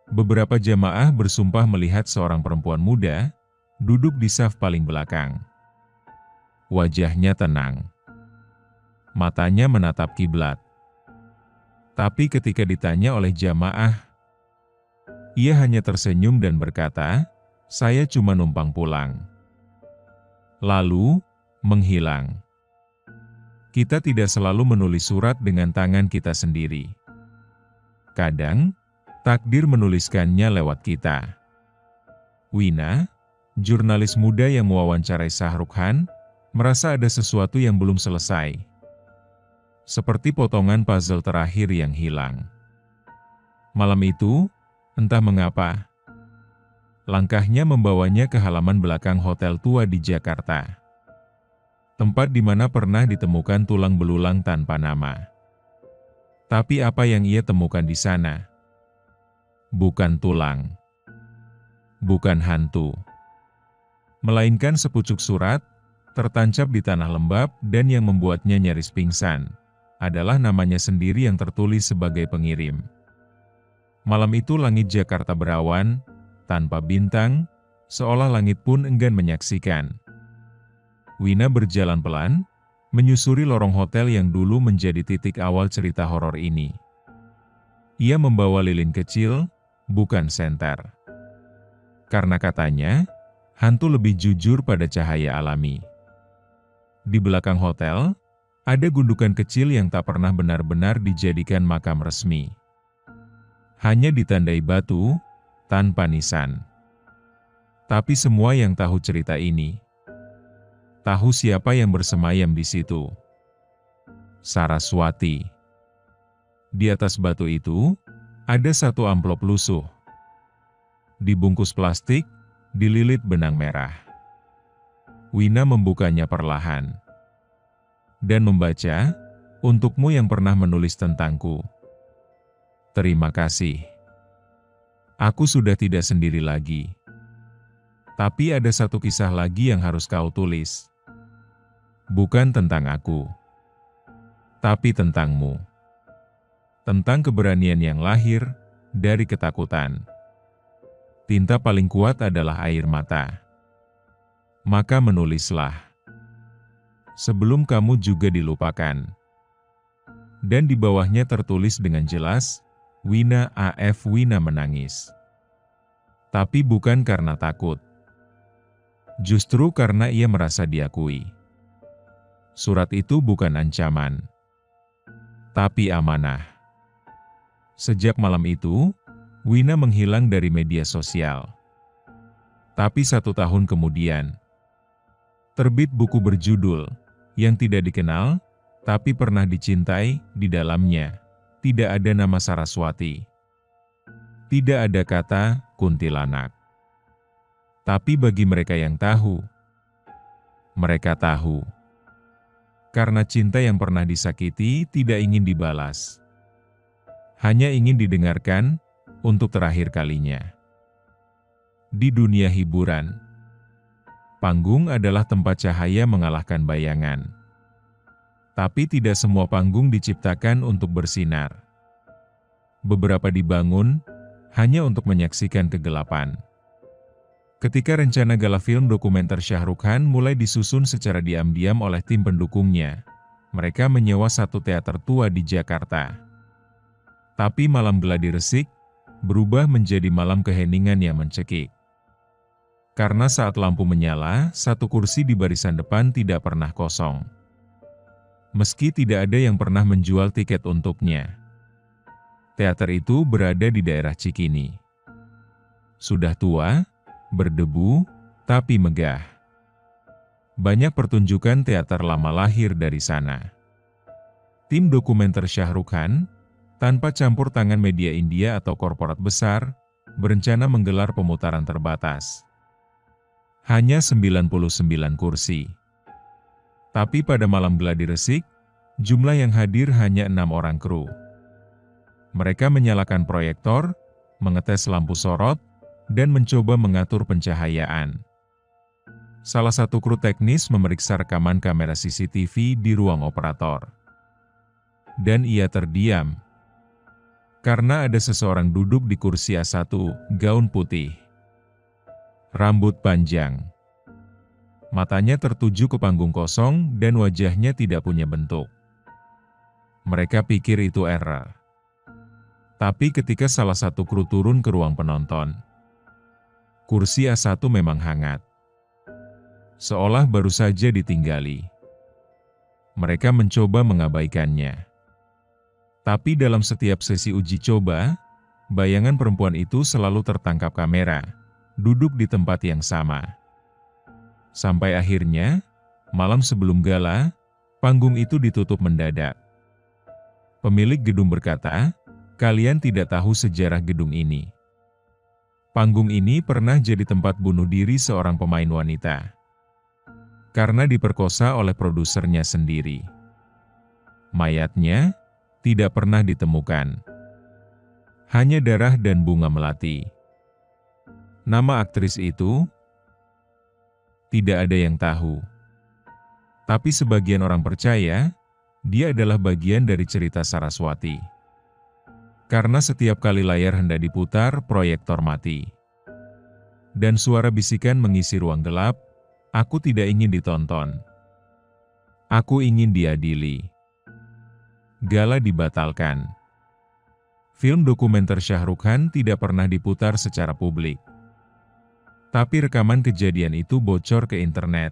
beberapa jamaah bersumpah melihat seorang perempuan muda duduk di saf paling belakang. Wajahnya tenang. Matanya menatap kiblat. Tapi ketika ditanya oleh jamaah, ia hanya tersenyum dan berkata, "Saya cuma numpang pulang." Lalu, menghilang. Kita tidak selalu menulis surat dengan tangan kita sendiri. Kadang, takdir menuliskannya lewat kita. Wina, jurnalis muda yang mewawancarai Shahrukh Khan, merasa ada sesuatu yang belum selesai. Seperti potongan puzzle terakhir yang hilang. Malam itu, entah mengapa, langkahnya membawanya ke halaman belakang hotel tua di Jakarta. Tempat di mana pernah ditemukan tulang belulang tanpa nama. Tapi apa yang ia temukan di sana? Bukan tulang. Bukan hantu. Melainkan sepucuk surat, tertancap di tanah lembab dan yang membuatnya nyaris pingsan, adalah namanya sendiri yang tertulis sebagai pengirim. Malam itu langit Jakarta berawan, tanpa bintang, seolah langit pun enggan menyaksikan. Wina berjalan pelan, menyusuri lorong hotel yang dulu menjadi titik awal cerita horor ini. Ia membawa lilin kecil, bukan senter. Karena katanya, hantu lebih jujur pada cahaya alami. Di belakang hotel, ada gundukan kecil yang tak pernah benar-benar dijadikan makam resmi. Hanya ditandai batu, tanpa nisan. Tapi semua yang tahu cerita ini, tahu siapa yang bersemayam di situ. Saraswati. Di atas batu itu, ada satu amplop lusuh. Dibungkus plastik, dililit benang merah. Wina membukanya perlahan. Dan membaca, "Untukmu yang pernah menulis tentangku. Terima kasih. Aku sudah tidak sendiri lagi. Tapi ada satu kisah lagi yang harus kau tulis. Bukan tentang aku, tapi tentangmu. Tentang keberanian yang lahir dari ketakutan. Tinta paling kuat adalah air mata. Maka menulislah. Sebelum kamu juga dilupakan. dan di bawahnya tertulis dengan jelas, Wina AF. Wina menangis. Tapi bukan karena takut. Justru karena ia merasa diakui. Surat itu bukan ancaman, tapi amanah. Sejak malam itu, Wina menghilang dari media sosial. Tapi 1 tahun kemudian, terbit buku berjudul Yang Tidak Dikenal, Tapi Pernah Dicintai. Di dalamnya, tidak ada nama Saraswati. Tidak ada kata kuntilanak. Tapi bagi mereka yang tahu, mereka tahu. Karena cinta yang pernah disakiti tidak ingin dibalas. Hanya ingin didengarkan untuk terakhir kalinya. Di dunia hiburan, panggung adalah tempat cahaya mengalahkan bayangan. Tapi tidak semua panggung diciptakan untuk bersinar. Beberapa dibangun hanya untuk menyaksikan kegelapan. Ketika rencana gala film dokumenter Shah Rukh Khan mulai disusun secara diam-diam oleh tim pendukungnya, mereka menyewa satu teater tua di Jakarta. Tapi malam geladi resik berubah menjadi malam keheningan yang mencekik. Karena saat lampu menyala, satu kursi di barisan depan tidak pernah kosong. Meski tidak ada yang pernah menjual tiket untuknya. Teater itu berada di daerah Cikini. Sudah tua, berdebu, tapi megah. Banyak pertunjukan teater lama lahir dari sana. Tim dokumenter Shah Rukh Khan, tanpa campur tangan media India atau korporat besar, berencana menggelar pemutaran terbatas. Hanya 99 kursi. Tapi pada malam geladi resik, jumlah yang hadir hanya 6 orang kru. Mereka menyalakan proyektor, mengetes lampu sorot, dan mencoba mengatur pencahayaan. Salah satu kru teknis memeriksa rekaman kamera CCTV di ruang operator. Dan ia terdiam. Karena ada seseorang duduk di kursi A1, gaun putih. Rambut panjang. Matanya tertuju ke panggung kosong dan wajahnya tidak punya bentuk. Mereka pikir itu error. Tapi ketika salah satu kru turun ke ruang penonton, kursi A1 memang hangat. Seolah baru saja ditinggali. Mereka mencoba mengabaikannya. Tapi dalam setiap sesi uji coba, bayangan perempuan itu selalu tertangkap kamera, duduk di tempat yang sama. Sampai akhirnya, malam sebelum gala, panggung itu ditutup mendadak. Pemilik gedung berkata, "Kalian tidak tahu sejarah gedung ini. Panggung ini pernah jadi tempat bunuh diri seorang pemain wanita. Karena diperkosa oleh produsernya sendiri. Mayatnya tidak pernah ditemukan. Hanya darah dan bunga melati. Nama aktris itu tidak ada yang tahu. Tapi sebagian orang percaya, dia adalah bagian dari cerita Saraswati. Karena setiap kali layar hendak diputar, proyektor mati. Dan suara bisikan mengisi ruang gelap, aku tidak ingin ditonton. Aku ingin diadili." Gala dibatalkan. Film dokumenter Shah Rukh Khan tidak pernah diputar secara publik. Tapi rekaman kejadian itu bocor ke internet.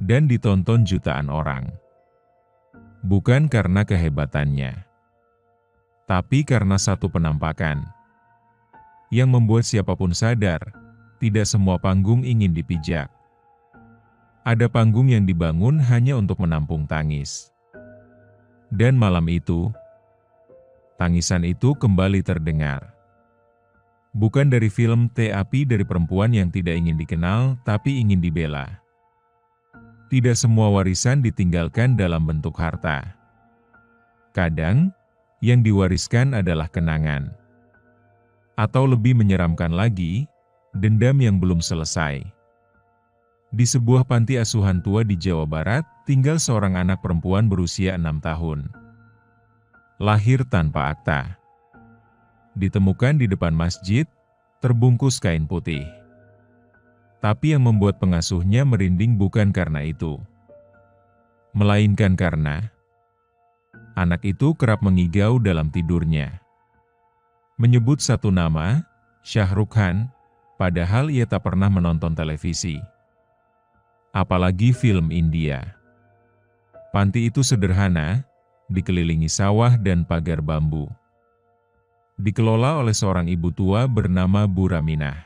Dan ditonton jutaan orang. Bukan karena kehebatannya, tapi karena satu penampakan yang membuat siapapun sadar, tidak semua panggung ingin dipijak. Ada panggung yang dibangun hanya untuk menampung tangis. Dan malam itu, tangisan itu kembali terdengar. Bukan dari film Tapi dari perempuan yang tidak ingin dikenal, tapi ingin dibela. Tidak semua warisan ditinggalkan dalam bentuk harta. Kadang, yang diwariskan adalah kenangan. Atau lebih menyeramkan lagi, dendam yang belum selesai. Di sebuah panti asuhan tua di Jawa Barat, tinggal seorang anak perempuan berusia 6 tahun. Lahir tanpa akta. Ditemukan di depan masjid, terbungkus kain putih. Tapi yang membuat pengasuhnya merinding bukan karena itu, melainkan karena Anak itu kerap mengigau dalam tidurnya. Menyebut satu nama, Shah Rukh Khan, padahal ia tak pernah menonton televisi. Apalagi film India. Panti itu sederhana, dikelilingi sawah dan pagar bambu. Dikelola oleh seorang ibu tua bernama Bu Raminah.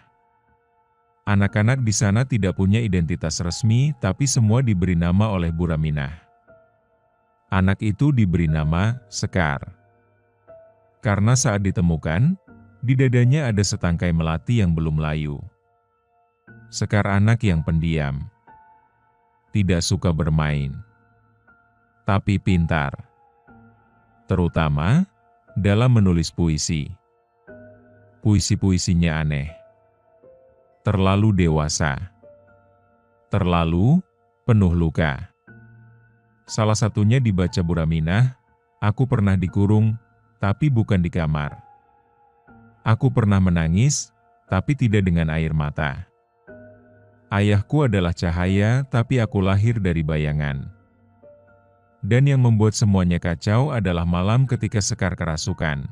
Anak-anak di sana tidak punya identitas resmi, tapi semua diberi nama oleh Bu Raminah. Anak itu diberi nama Sekar. Karena saat ditemukan, di dadanya ada setangkai melati yang belum layu. Sekar anak yang pendiam. Tidak suka bermain. Tapi pintar. Terutama dalam menulis puisi. Puisi-puisinya aneh. Terlalu dewasa. Terlalu penuh luka. Salah satunya dibaca Bu Raminah, "Aku pernah dikurung, tapi bukan di kamar. Aku pernah menangis, tapi tidak dengan air mata. Ayahku adalah cahaya, tapi aku lahir dari bayangan." Dan yang membuat semuanya kacau adalah malam ketika Sekar kerasukan.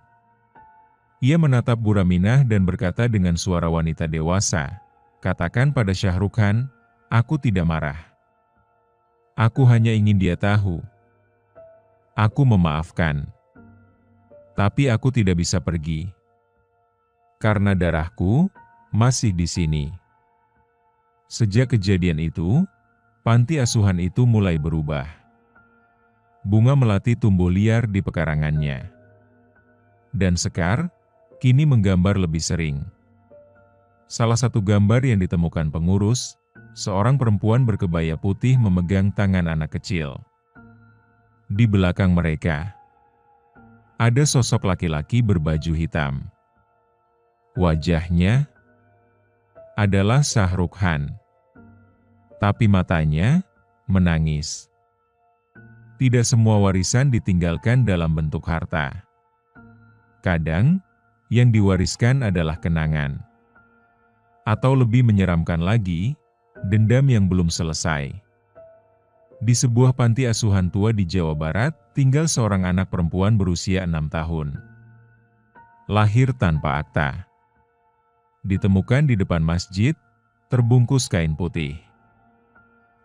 Ia menatap Bu Raminah dan berkata dengan suara wanita dewasa, "Katakan pada Shah Rukh Khan, aku tidak marah. Aku hanya ingin dia tahu. Aku memaafkan. Tapi aku tidak bisa pergi. Karena darahku masih di sini." Sejak kejadian itu, panti asuhan itu mulai berubah. Bunga melati tumbuh liar di pekarangannya. Dan Sekar kini menggambar lebih sering. Salah satu gambar yang ditemukan pengurus, seorang perempuan berkebaya putih memegang tangan anak kecil. Di belakang mereka, ada sosok laki-laki berbaju hitam. Wajahnya adalah Shah Rukh Khan. Tapi matanya menangis. Tidak semua warisan ditinggalkan dalam bentuk harta. Kadang, yang diwariskan adalah kenangan. Atau lebih menyeramkan lagi, dendam yang belum selesai. Di sebuah panti asuhan tua di Jawa Barat, tinggal seorang anak perempuan berusia 6 tahun. Lahir tanpa akta. Ditemukan di depan masjid, terbungkus kain putih.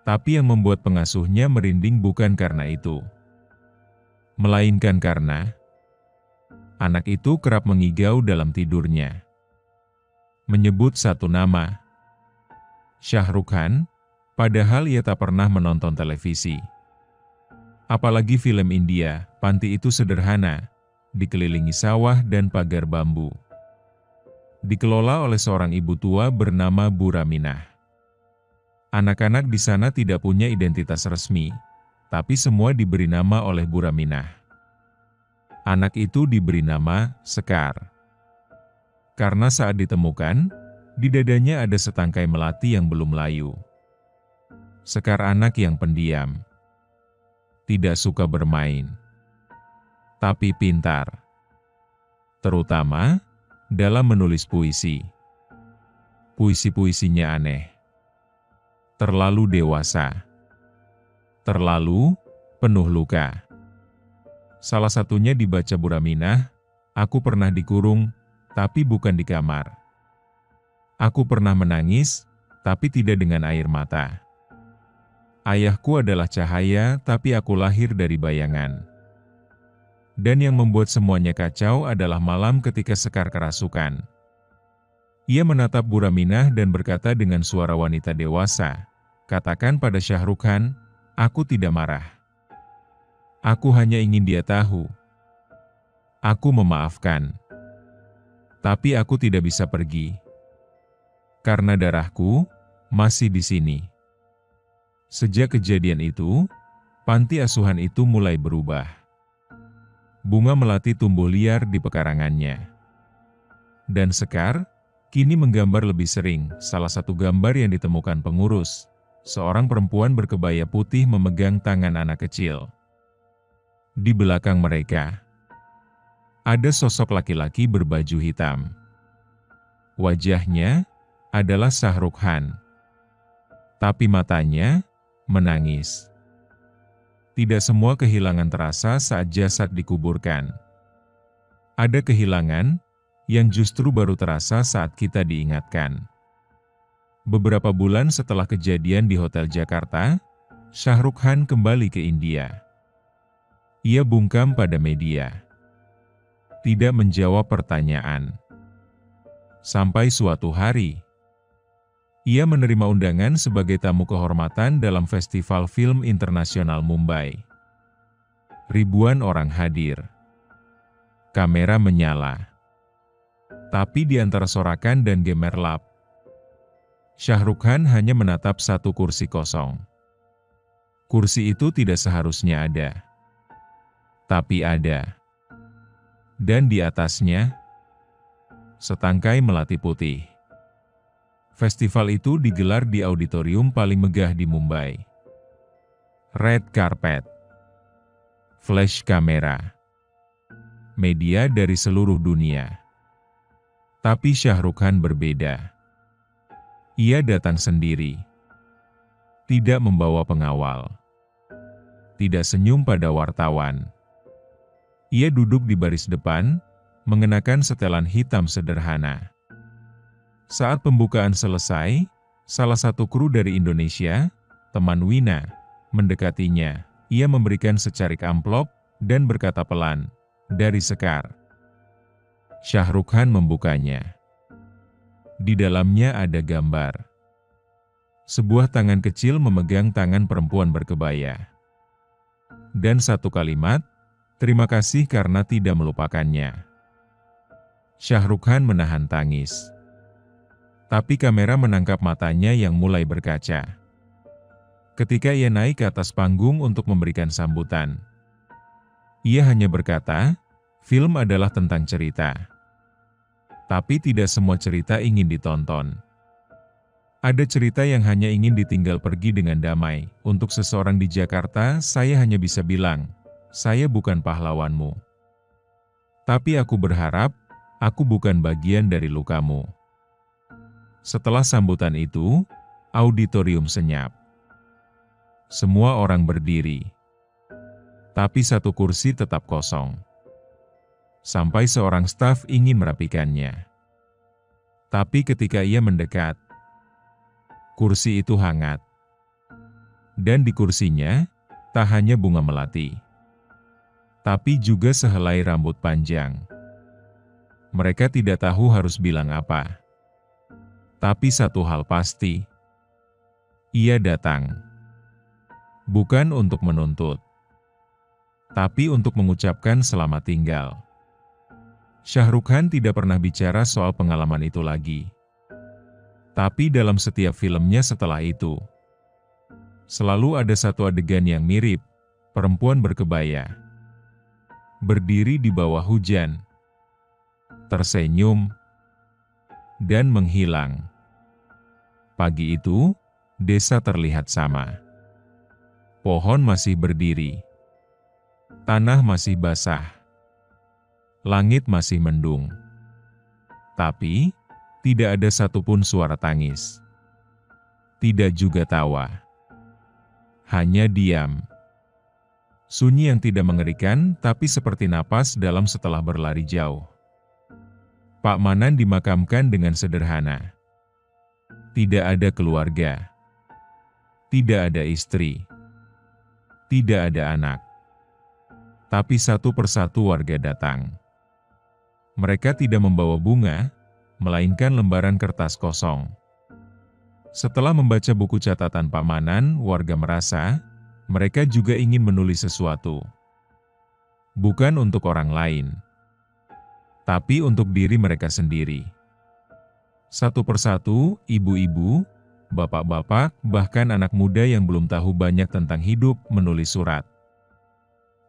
Tapi yang membuat pengasuhnya merinding bukan karena itu, melainkan karena anak itu kerap mengigau dalam tidurnya. Menyebut satu nama, Shah Rukh Khan, padahal ia tak pernah menonton televisi. Apalagi film India. Panti itu sederhana, dikelilingi sawah dan pagar bambu. Dikelola oleh seorang ibu tua bernama Bu Raminah. Anak-anak di sana tidak punya identitas resmi, tapi semua diberi nama oleh Bu Raminah. Anak itu diberi nama Sekar. Karena saat ditemukan, di dadanya ada setangkai melati yang belum layu. Sekar anak yang pendiam. Tidak suka bermain. Tapi pintar. Terutama dalam menulis puisi. Puisi-puisinya aneh. Terlalu dewasa. Terlalu penuh luka. Salah satunya dibaca Bu Raminah, "Aku pernah dikurung, tapi bukan di kamar. Aku pernah menangis, tapi tidak dengan air mata. Ayahku adalah cahaya, tapi aku lahir dari bayangan." Dan yang membuat semuanya kacau adalah malam ketika Sekar kerasukan. Ia menatap Bu Raminah dan berkata dengan suara wanita dewasa, "Katakan pada Shah Rukh Khan, aku tidak marah. Aku hanya ingin dia tahu. Aku memaafkan. Tapi aku tidak bisa pergi. Karena darahku masih di sini." Sejak kejadian itu, panti asuhan itu mulai berubah. Bunga melati tumbuh liar di pekarangannya. Dan Sekar kini menggambar lebih sering. Salah satu gambar yang ditemukan pengurus, seorang perempuan berkebaya putih memegang tangan anak kecil. Di belakang mereka, ada sosok laki-laki berbaju hitam. Wajahnya adalah Shah Rukh Khan. Tapi matanya menangis. Tidak semua kehilangan terasa saat jasad dikuburkan. Ada kehilangan yang justru baru terasa saat kita diingatkan. Beberapa bulan setelah kejadian di Hotel Jakarta, Shah Rukh Khan kembali ke India. Ia bungkam pada media, tidak menjawab pertanyaan. Sampai suatu hari, ia menerima undangan sebagai tamu kehormatan dalam Festival Film Internasional Mumbai. Ribuan orang hadir. Kamera menyala. Tapi di antara sorakan dan gemerlap, Shah Rukh Khan hanya menatap satu kursi kosong. Kursi itu tidak seharusnya ada. Tapi ada. Dan di atasnya, setangkai melati putih. Festival itu digelar di auditorium paling megah di Mumbai. Red carpet, flash kamera, media dari seluruh dunia. Tapi Shah Rukh Khan berbeda. Ia datang sendiri. Tidak membawa pengawal. Tidak senyum pada wartawan. Ia duduk di baris depan, mengenakan setelan hitam sederhana. Saat pembukaan selesai, salah satu kru dari Indonesia, teman Wina, mendekatinya. Ia memberikan secarik amplop dan berkata pelan, "Dari Sekar." Shah Rukh Khan membukanya. Di dalamnya ada gambar. Sebuah tangan kecil memegang tangan perempuan berkebaya. Dan satu kalimat, "Terima kasih karena tidak melupakannya." Shah Rukh Khan menahan tangis. Tapi kamera menangkap matanya yang mulai berkaca. Ketika ia naik ke atas panggung untuk memberikan sambutan, ia hanya berkata, film adalah tentang cerita. Tapi tidak semua cerita ingin ditonton. Ada cerita yang hanya ingin ditinggal pergi dengan damai. Untuk seseorang di Jakarta, saya hanya bisa bilang, saya bukan pahlawanmu. Tapi aku berharap, aku bukan bagian dari lukamu. Setelah sambutan itu, auditorium senyap. Semua orang berdiri. Tapi satu kursi tetap kosong. Sampai seorang staf ingin merapikannya. Tapi ketika ia mendekat, kursi itu hangat. Dan di kursinya, tak hanya bunga melati, tapi juga sehelai rambut panjang. Mereka tidak tahu harus bilang apa. Tapi satu hal pasti, ia datang. Bukan untuk menuntut, tapi untuk mengucapkan selamat tinggal. Shah Rukh Khan tidak pernah bicara soal pengalaman itu lagi. Tapi dalam setiap filmnya setelah itu, selalu ada satu adegan yang mirip, perempuan berkebaya. Berdiri di bawah hujan, tersenyum, dan menghilang. Pagi itu, desa terlihat sama. Pohon masih berdiri. Tanah masih basah. Langit masih mendung. Tapi, tidak ada satupun suara tangis. Tidak juga tawa. Hanya diam. Sunyi yang tidak mengerikan, tapi seperti napas dalam setelah berlari jauh. Pak Manan dimakamkan dengan sederhana. Tidak ada keluarga. Tidak ada istri. Tidak ada anak. Tapi satu persatu warga datang. Mereka tidak membawa bunga, melainkan lembaran kertas kosong. Setelah membaca buku catatan Pak Manan, warga merasa, mereka juga ingin menulis sesuatu. Bukan untuk orang lain, tapi untuk diri mereka sendiri. Satu persatu, ibu-ibu, bapak-bapak, bahkan anak muda yang belum tahu banyak tentang hidup menulis surat.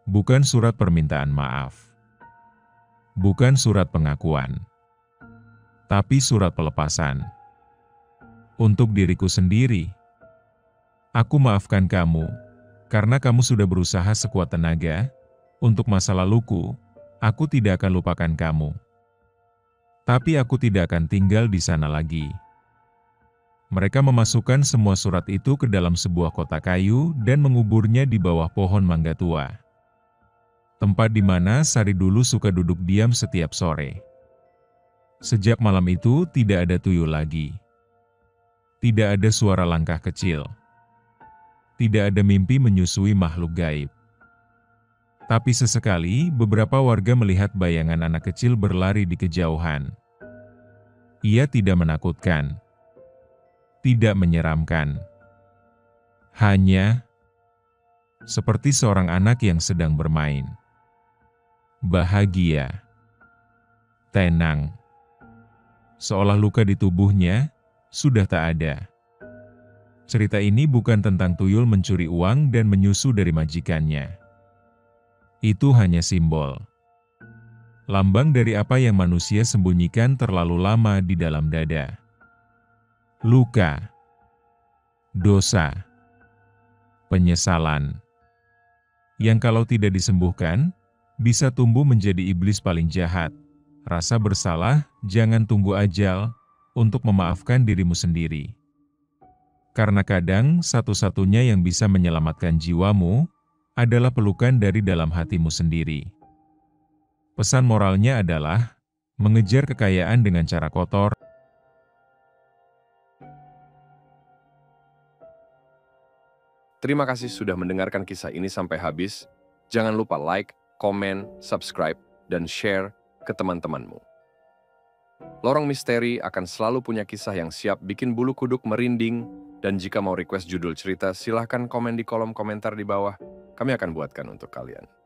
Bukan surat permintaan maaf. Bukan surat pengakuan. Tapi surat pelepasan. Untuk diriku sendiri. Aku maafkan kamu, karena kamu sudah berusaha sekuat tenaga. Untuk masa laluku, aku tidak akan lupakan kamu. Tapi aku tidak akan tinggal di sana lagi. Mereka memasukkan semua surat itu ke dalam sebuah kotak kayu dan menguburnya di bawah pohon mangga tua. Tempat di mana Sari dulu suka duduk diam setiap sore. Sejak malam itu tidak ada tuyul lagi. Tidak ada suara langkah kecil. Tidak ada mimpi menyusui makhluk gaib. Tapi sesekali beberapa warga melihat bayangan anak kecil berlari di kejauhan. Ia tidak menakutkan. Tidak menyeramkan. Hanya seperti seorang anak yang sedang bermain. Bahagia. Tenang. Seolah luka di tubuhnya sudah tak ada. Cerita ini bukan tentang tuyul mencuri uang dan menyusu dari majikannya. Itu hanya simbol. Lambang dari apa yang manusia sembunyikan terlalu lama di dalam dada. Luka, dosa, penyesalan, yang kalau tidak disembuhkan, bisa tumbuh menjadi iblis paling jahat. Rasa bersalah, jangan tunggu ajal untuk memaafkan dirimu sendiri. Karena kadang satu-satunya yang bisa menyelamatkan jiwamu adalah pelukan dari dalam hatimu sendiri. Pesan moralnya adalah mengejar kekayaan dengan cara kotor. Terima kasih sudah mendengarkan kisah ini sampai habis. Jangan lupa like, komen, subscribe, dan share ke teman-temanmu. Lorong Misteri akan selalu punya kisah yang siap bikin bulu kuduk merinding, dan jika mau request judul cerita, silahkan komen di kolom komentar di bawah. Kami akan buatkan untuk kalian.